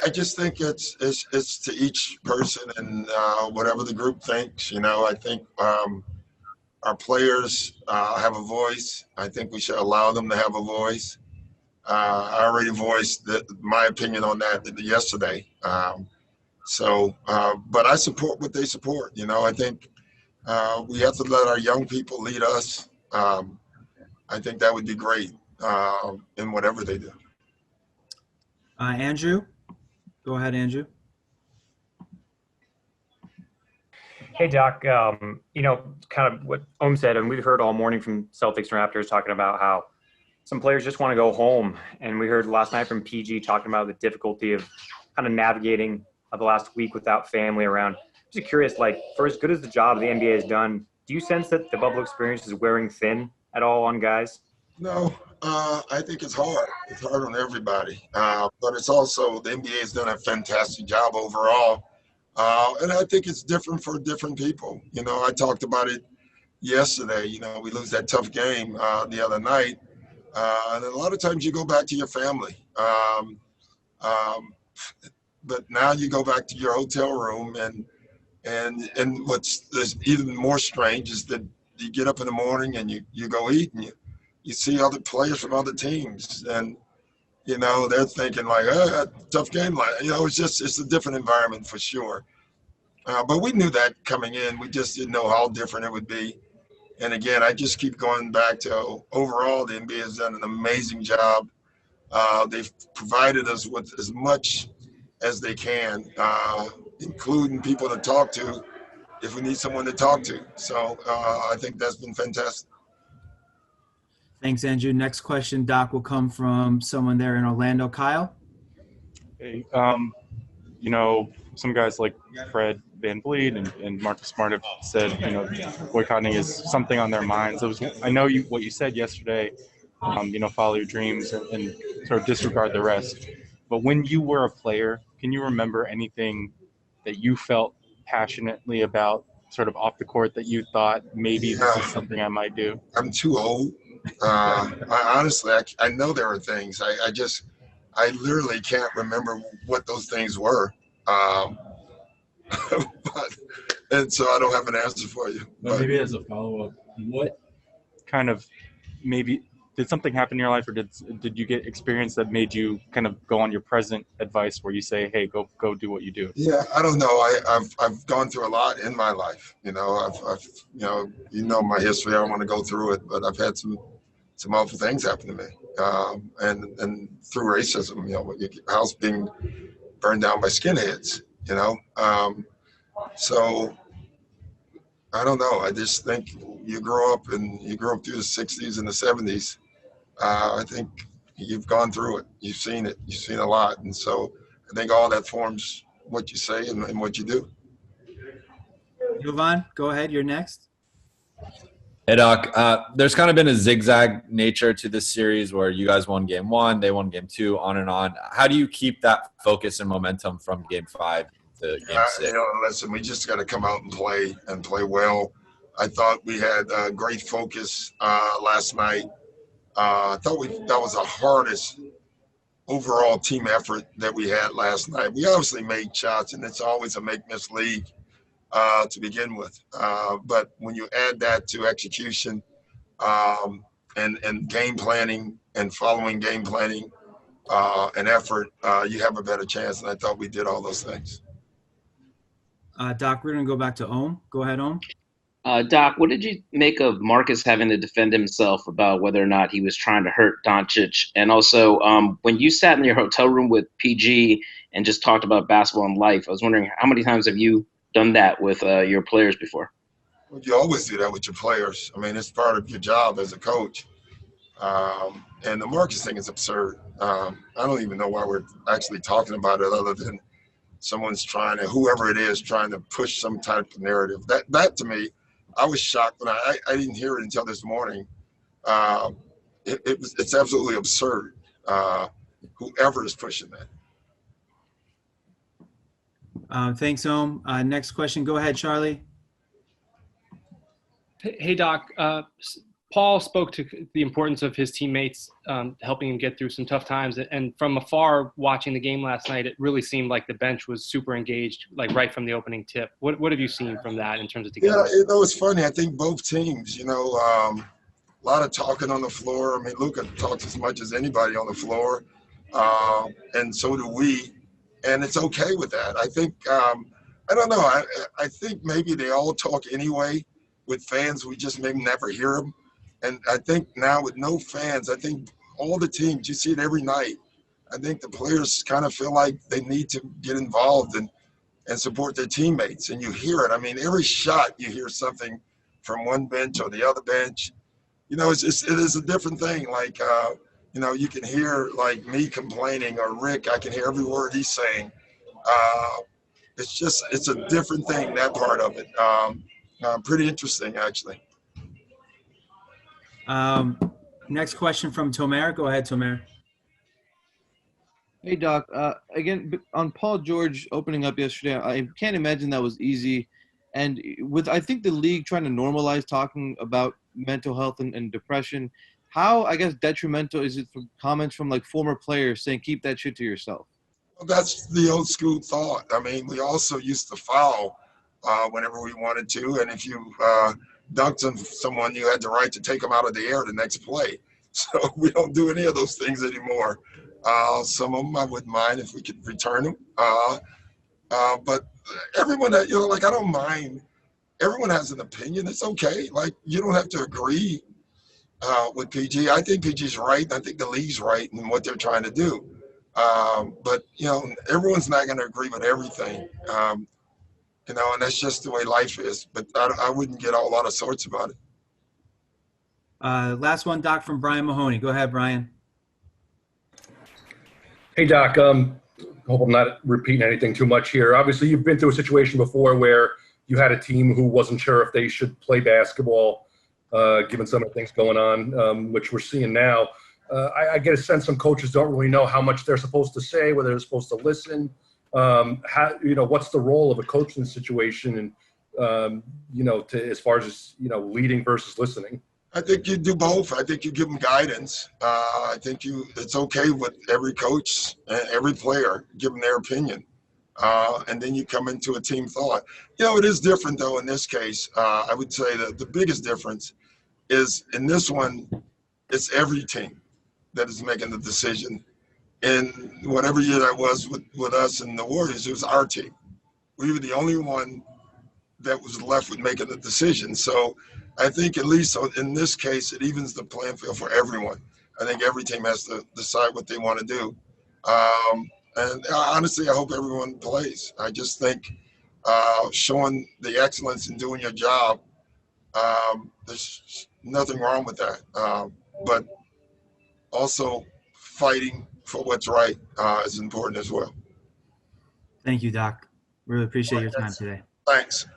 I just think it's to each person and whatever the group thinks. I think our players have a voice. I think we should allow them to have a voice. I already voiced my opinion on that yesterday. But I support what they support. I think we have to let our young people lead us. I think that would be great in whatever they do. Andrew, go ahead, Andrew. Hey, Doc, kind of what Ohm said, and we've heard all morning from Celtics and Raptors talking about how some players just want to go home. And we heard last night from PG talking about the difficulty of kind of navigating the last week without family around. I'm just curious, for as good as the job the NBA has done, do you sense that the bubble experience is wearing thin at all on guys? No, I think it's hard. It's hard on everybody. But it's also, the NBA has done a fantastic job overall. And I think it's different for different people. I talked about it yesterday. We lose that tough game the other night. And a lot of times you go back to your family. But now you go back to your hotel room and what's even more strange is that you get up in the morning and you go eat and you see other players from other teams and they're thinking tough game, it's a different environment for sure. But we knew that coming in. We just didn't know how different it would be. And again, I just keep going back to overall the NBA has done an amazing job. They've provided us with as much as they can, including people to talk to if we need someone to talk to. So I think that's been fantastic. Thanks, Andrew. Next question, Doc, will come from someone there in Orlando. Kyle? Hey, some guys like Fred VanVleet and Marcus Smart have said, boycotting is something on their minds. I know what you said yesterday, follow your dreams and sort of disregard the rest. But when you were a player, can you remember anything that you felt passionately about sort of off the court that you thought maybe this is something I might do? I'm too old. I honestly know there are things. I literally can't remember what those things were. And so I don't have an answer for you. But maybe as a follow-up, what kind of maybe did something happen in your life, or did you get experience that made you kind of go on your present advice where you say, hey, go do what you do? Yeah, I don't know. I've gone through a lot in my life. I've my history. I don't want to go through it, but I've had some awful things happen to me. And through racism, your house being burned down by skinheads, So I don't know. I just think you grow up through the 60s and the 70s. I think you've gone through it. You've seen it. You've seen a lot. And so I think all that forms what you say and what you do. Jovan, go ahead. You're next. Hey, Doc. There's kind of been a zigzag nature to this series where you guys won game 1, they won game 2, on and on. How do you keep that focus and momentum from game 5 to game 6? Listen, we just got to come out and play well. I thought we had great focus last night. I thought that was the hardest overall team effort that we had last night. We obviously made shots, and it's always a make-miss league to begin with. But when you add that to execution and game planning and following game planning and effort, you have a better chance. And I thought we did all those things. Doc, we're going to go back to Ohm. Go ahead, Ohm. Doc, what did you make of Marcus having to defend himself about whether or not he was trying to hurt Doncic? And also, when you sat in your hotel room with PG and just talked about basketball and life, I was wondering how many times have you done that with your players before? Well, you always do that with your players. I mean, it's part of your job as a coach. And the Marcus thing is absurd. I don't even know why we're actually talking about it other than someone's whoever it is, trying to push some type of narrative. That to me, I was shocked when I didn't hear it until this morning. It's absolutely absurd. Whoever is pushing that. Thanks, Ohm. Next question. Go ahead, Charlie. Hey, Doc. Paul spoke to the importance of his teammates helping him get through some tough times. And from afar, watching the game last night, it really seemed like the bench was super engaged, like right from the opening tip. What have you seen from that in terms of together? Yeah, it's funny. I think both teams, a lot of talking on the floor. I mean, Luka talks as much as anybody on the floor, and so do we. And it's okay with that. I think, I don't know. I think maybe they all talk anyway. With fans, we just maybe never hear them. And I think now with no fans, I think all the teams, you see it every night. I think the players kind of feel like they need to get involved and support their teammates. And you hear it. I mean, every shot you hear something from one bench or the other bench. It is a different thing. Like, you can hear like me complaining or Rick, I can hear every word he's saying. It's a different thing, that part of it. Pretty interesting, actually. Next question from Tomer. Go ahead, Tomer. Hey, Doc. Again, on Paul George opening up yesterday, I can't imagine that was easy. And with, I think, the league trying to normalize talking about mental health and depression, how, I guess, detrimental is it from comments from, like, former players saying, keep that shit to yourself? Well, that's the old school thought. I mean, we also used to foul whenever we wanted to. And if you dunked on someone, you had the right to take them out of the air the next play. So we don't do any of those things anymore. Some of them I wouldn't mind if we could return them. But everyone, I don't mind. Everyone has an opinion. It's okay. Like, you don't have to agree with PG. I think PG's right. And I think the league's right in what they're trying to do. But, everyone's not going to agree with everything. And that's just the way life is. But I wouldn't get all out of sorts about it. Last one, Doc, from Brian Mahoney. Go ahead, Brian. Hey, Doc. Hope I'm not repeating anything too much here. Obviously, you've been through a situation before where you had a team who wasn't sure if they should play basketball, given some of the things going on, which we're seeing now. I get a sense some coaches don't really know how much they're supposed to say, whether they're supposed to listen. What's the role of a coach in this situation, and as far as leading versus listening? I think you do both. I think you give them guidance. I think it's okay with every coach and every player give them their opinion. And then you come into a team thought. It is different, though, in this case. I would say that the biggest difference is in this one, it's every team that is making the decision. In whatever year that was with us and the Warriors, it was our team. We were the only one that was left with making the decision. So I think at least in this case, it evens the playing field for everyone. I think every team has to decide what they want to do. And honestly, I hope everyone plays. I just think showing the excellence in doing your job, there's nothing wrong with that. But also fighting for what's right is important as well. Thank you, Doc. Really appreciate your time today. Thanks.